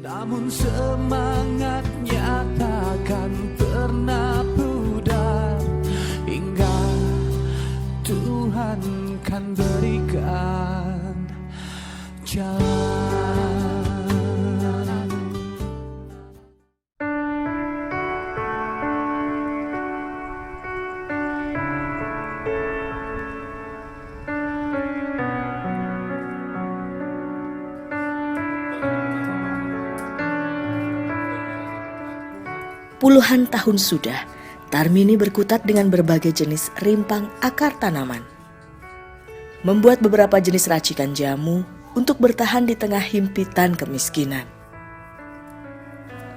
Namun semangatnya takkan pernah pudar hingga Tuhan kan berikan jalan. Puluhan tahun sudah, Tarmini berkutat dengan berbagai jenis rimpang akar tanaman. Membuat beberapa jenis racikan jamu untuk bertahan di tengah himpitan kemiskinan.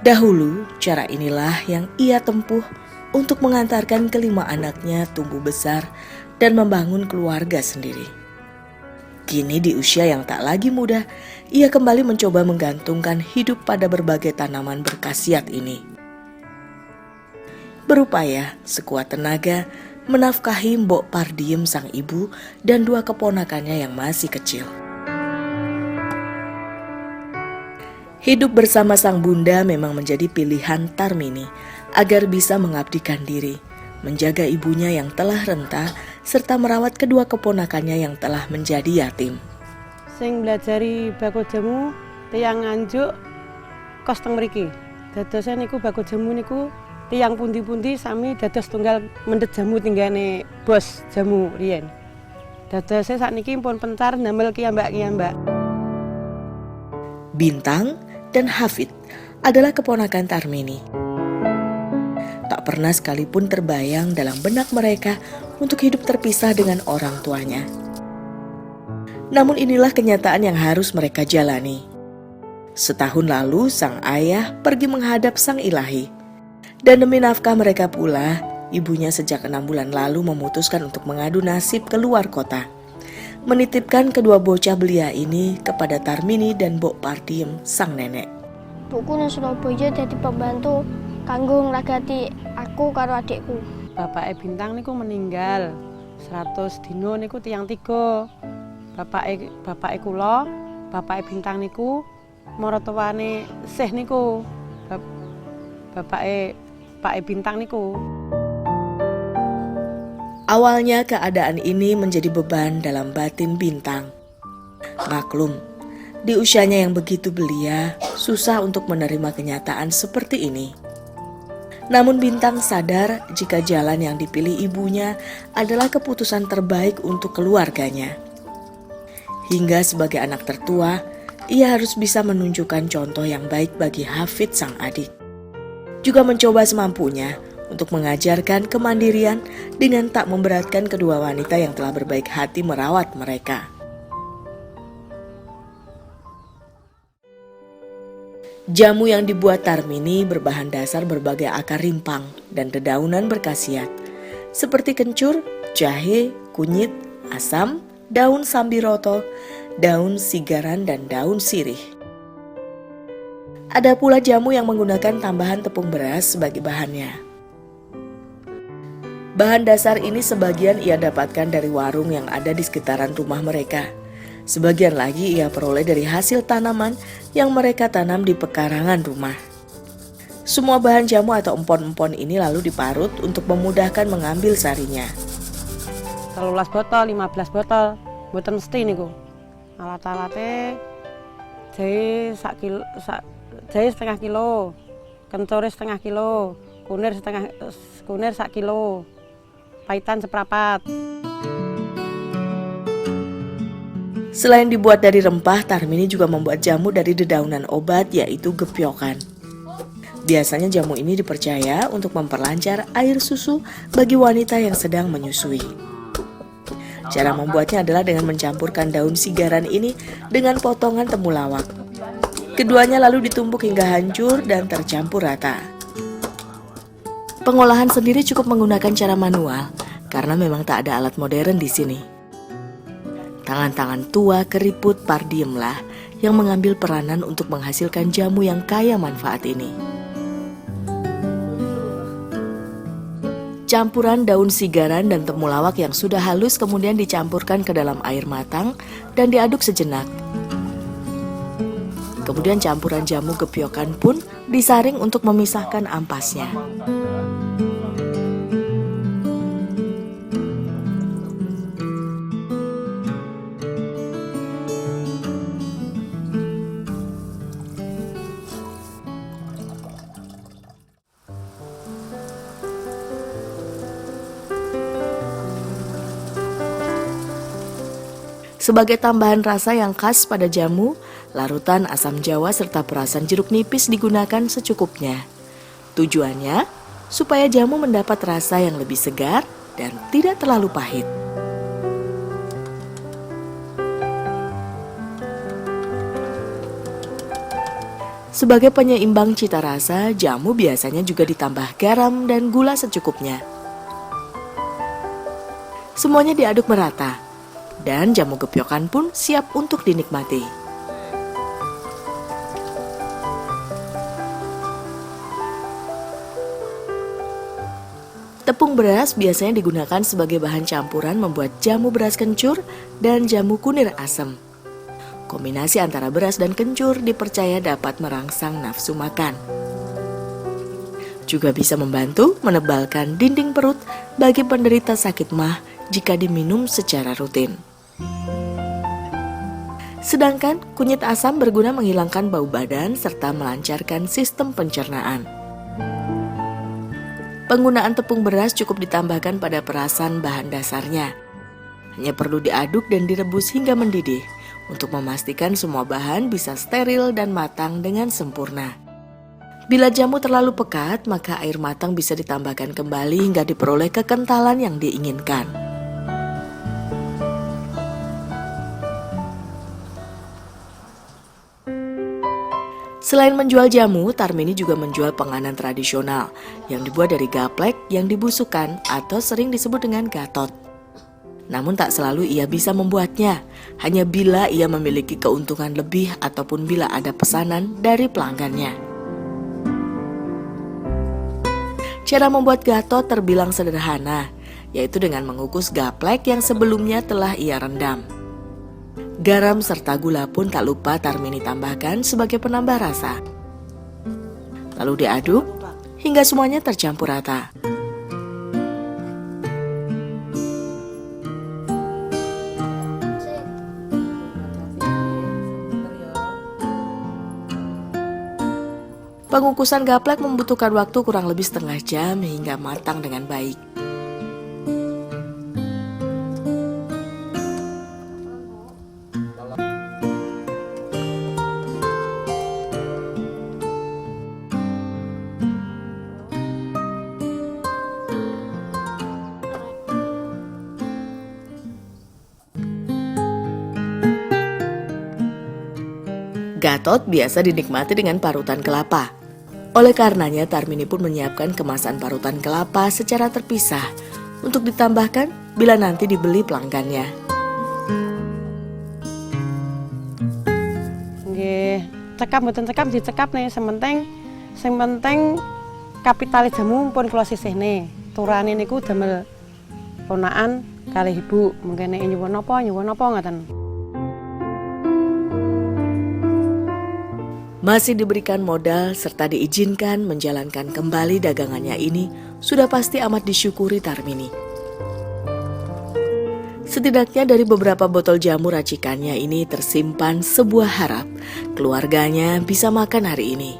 Dahulu, cara inilah yang ia tempuh untuk mengantarkan kelima anaknya tumbuh besar dan membangun keluarga sendiri. Kini di usia yang tak lagi muda, ia kembali mencoba menggantungkan hidup pada berbagai tanaman berkhasiat ini. Berupaya sekuat tenaga menafkahi Mbok Pardiem sang ibu dan dua keponakannya yang masih kecil. Hidup bersama sang bunda memang menjadi pilihan Tarmini agar bisa mengabdikan diri, menjaga ibunya yang telah renta, serta merawat kedua keponakannya yang telah menjadi yatim. Sing belajari bakul jamu tiyang Nganjuk kos teng mriki. Dadosen niku bakul jamu niku tiyang pundi-pundi sami dados tunggal mendhet jamu tinggane bos jamu riyen. Dadose sakniki pun pencar ndamel kiyambak-kiyambak. Bintang dan Hafid adalah keponakan Tarmini. Tak pernah sekalipun terbayang dalam benak mereka untuk hidup terpisah dengan orang tuanya. Namun inilah kenyataan yang harus mereka jalani. Setahun lalu sang ayah pergi menghadap sang ilahi. Dan demi nafkah mereka pula, ibunya sejak 6 bulan lalu memutuskan untuk mengadu nasib ke luar kota. Menitipkan kedua bocah belia ini kepada Tarmini dan Mbok Pardiem sang nenek. Buku nang Surabaya dadi pembantu kanggo nglagati aku karo adikku. Bapake Bintang niku meninggal 100 dino niku tiyang 3. Bapake kula, bapake Bintang niku maratuwane Syekh niku. Bapake Bintang niku. Awalnya keadaan ini menjadi beban dalam batin Bintang. Maklum, di usianya yang begitu belia, susah untuk menerima kenyataan seperti ini. Namun Bintang sadar jika jalan yang dipilih ibunya adalah keputusan terbaik untuk keluarganya. Hingga sebagai anak tertua, ia harus bisa menunjukkan contoh yang baik bagi Hafid sang adik. Juga mencoba semampunya untuk mengajarkan kemandirian dengan tak memberatkan kedua wanita yang telah berbaik hati merawat mereka. Jamu yang dibuat Tarmini berbahan dasar berbagai akar rimpang dan dedaunan berkhasiat, seperti kencur, jahe, kunyit, asam, daun sambiroto, daun sigaran, dan daun sirih. Ada pula jamu yang menggunakan tambahan tepung beras sebagai bahannya. Bahan dasar ini sebagian ia dapatkan dari warung yang ada di sekitaran rumah mereka. Sebagian lagi ia peroleh dari hasil tanaman yang mereka tanam di pekarangan rumah. Semua bahan jamu atau empon-empon ini lalu diparut untuk memudahkan mengambil sarinya. 13 botol, 15 botol, mboten mesti niku. Alat-alate jahe setengah kilo, kencur setengah kilo, kunir sak kilo, paitan seprapat. Selain dibuat dari rempah, Tarmini juga membuat jamu dari dedaunan obat, yaitu gepyokan. Biasanya jamu ini dipercaya untuk memperlancar air susu bagi wanita yang sedang menyusui. Cara membuatnya adalah dengan mencampurkan daun sigaran ini dengan potongan temulawak. Keduanya lalu ditumbuk hingga hancur dan tercampur rata. Pengolahan sendiri cukup menggunakan cara manual karena memang tak ada alat modern di sini. Tangan-tangan tua keriput Pardiemlah yang mengambil peranan untuk menghasilkan jamu yang kaya manfaat ini. Campuran daun sigaran dan temulawak yang sudah halus kemudian dicampurkan ke dalam air matang dan diaduk sejenak. Kemudian campuran jamu gepyokan pun disaring untuk memisahkan ampasnya. Sebagai tambahan rasa yang khas pada jamu, larutan asam jawa serta perasan jeruk nipis digunakan secukupnya. Tujuannya, supaya jamu mendapat rasa yang lebih segar dan tidak terlalu pahit. Sebagai penyeimbang cita rasa, jamu biasanya juga ditambah garam dan gula secukupnya. Semuanya diaduk merata, dan jamu gepyokan pun siap untuk dinikmati. Tepung beras biasanya digunakan sebagai bahan campuran membuat jamu beras kencur dan jamu kunir asam. Kombinasi antara beras dan kencur dipercaya dapat merangsang nafsu makan. Juga bisa membantu menebalkan dinding perut bagi penderita sakit MAH jika diminum secara rutin. Sedangkan kunyit asam berguna menghilangkan bau badan serta melancarkan sistem pencernaan. Penggunaan tepung beras cukup ditambahkan pada perasan bahan dasarnya. Hanya perlu diaduk dan direbus hingga mendidih untuk memastikan semua bahan bisa steril dan matang dengan sempurna. Bila jamu terlalu pekat, maka air matang bisa ditambahkan kembali hingga diperoleh kekentalan yang diinginkan. Selain menjual jamu, Tarmini juga menjual penganan tradisional yang dibuat dari gaplek yang dibusukkan atau sering disebut dengan gatot. Namun tak selalu ia bisa membuatnya, hanya bila ia memiliki keuntungan lebih ataupun bila ada pesanan dari pelanggannya. Cara membuat gatot terbilang sederhana, yaitu dengan mengukus gaplek yang sebelumnya telah ia rendam. Garam serta gula pun tak lupa Tarmini tambahkan sebagai penambah rasa. Lalu diaduk hingga semuanya tercampur rata. Pengukusan gaplek membutuhkan waktu kurang lebih setengah jam hingga matang dengan baik. Gatot biasa dinikmati dengan parutan kelapa. Oleh karenanya Tarmini pun menyiapkan kemasan parutan kelapa secara terpisah untuk ditambahkan bila nanti dibeli pelanggannya. Nggih, cekap mboten cekap dicekap nih, sing penting kapitale jamu pun kula sisihne. Turane niku damel ponakan kalih ibu, mungkin nyuwun napa ngoten. Masih diberikan modal serta diizinkan menjalankan kembali dagangannya ini sudah pasti amat disyukuri Tarmini. Setidaknya dari beberapa botol jamu racikannya ini tersimpan sebuah harap keluarganya bisa makan hari ini.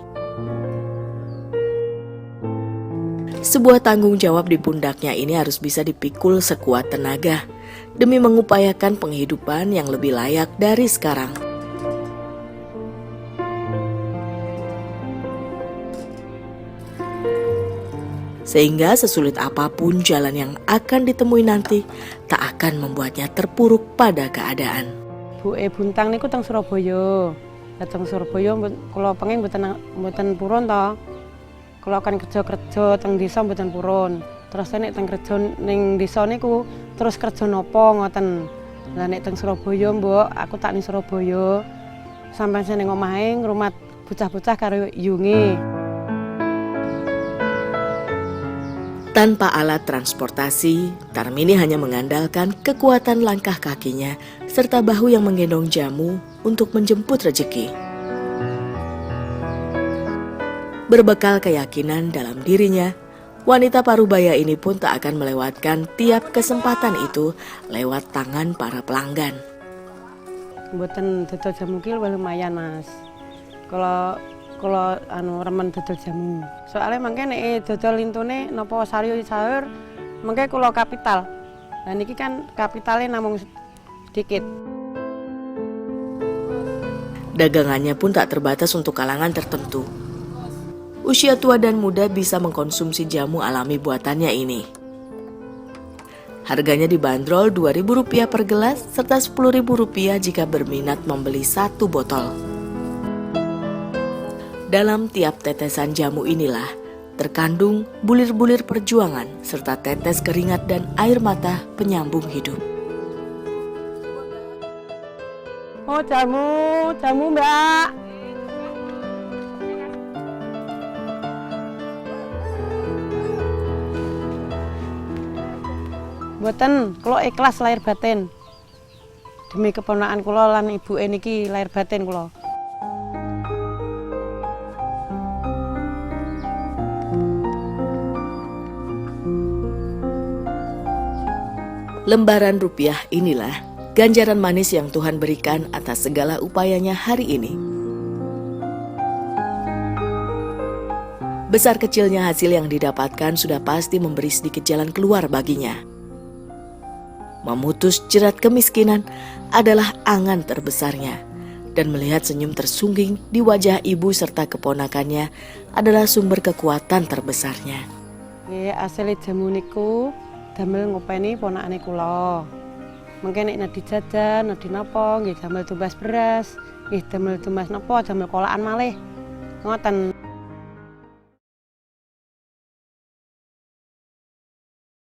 Sebuah tanggung jawab di pundaknya ini harus bisa dipikul sekuat tenaga demi mengupayakan penghidupan yang lebih layak dari sekarang. Sehingga sesulit apapun jalan yang akan ditemui nanti, tak akan membuatnya terpuruk pada keadaan. Bu Buntang niku teng Surabaya. Dateng Surabaya kula pengen mboten purun to. Kula kan kerja teng desa mboten purun. Terus nek teng kerja ning desa niku terus kerja napa ngoten. Lah nek teng Surabaya, Mbok, aku tak ning Surabaya. Sampai seneng omahe ngrumat bocah-bocah karo yunge. Tanpa alat transportasi, Tarmini hanya mengandalkan kekuatan langkah kakinya serta bahu yang menggendong jamu untuk menjemput rezeki. Berbekal keyakinan dalam dirinya, wanita parubaya ini pun tak akan melewatkan tiap kesempatan itu lewat tangan para pelanggan. Mboten dodol jamu ki lumayan Mas. Kalau remen dodol jamu. Soalnya mangke nek dodol lintune napa sari sahur mangke kula kapital. Lah niki kan kapitale namung sedikit. Dagangannya pun tak terbatas untuk kalangan tertentu. Usia tua dan muda bisa mengkonsumsi jamu alami buatannya ini. Harganya dibanderol Rp2.000 per gelas serta Rp10.000 jika berminat membeli 1 botol. Dalam tiap tetesan jamu inilah terkandung bulir-bulir perjuangan serta tetes keringat dan air mata penyambung hidup. Oh jamu Mbak. Mboten, kula ikhlas lahir batin. Demi keponakan kula lan ibuke niki lahir batin kula. Lembaran rupiah inilah ganjaran manis yang Tuhan berikan atas segala upayanya hari ini. Besar kecilnya hasil yang didapatkan sudah pasti memberi sedikit jalan keluar baginya. Memutus jerat kemiskinan adalah angan terbesarnya, dan melihat senyum tersungging di wajah ibu serta keponakannya adalah sumber kekuatan terbesarnya. Nggih, asile jamu niku damel ngopeni ponakane kula. Mengke nek nadi jajan, nadi napa nggih damel tumbas beras, nggih damel tumbas napa, damel kolaan malih. Ngoten.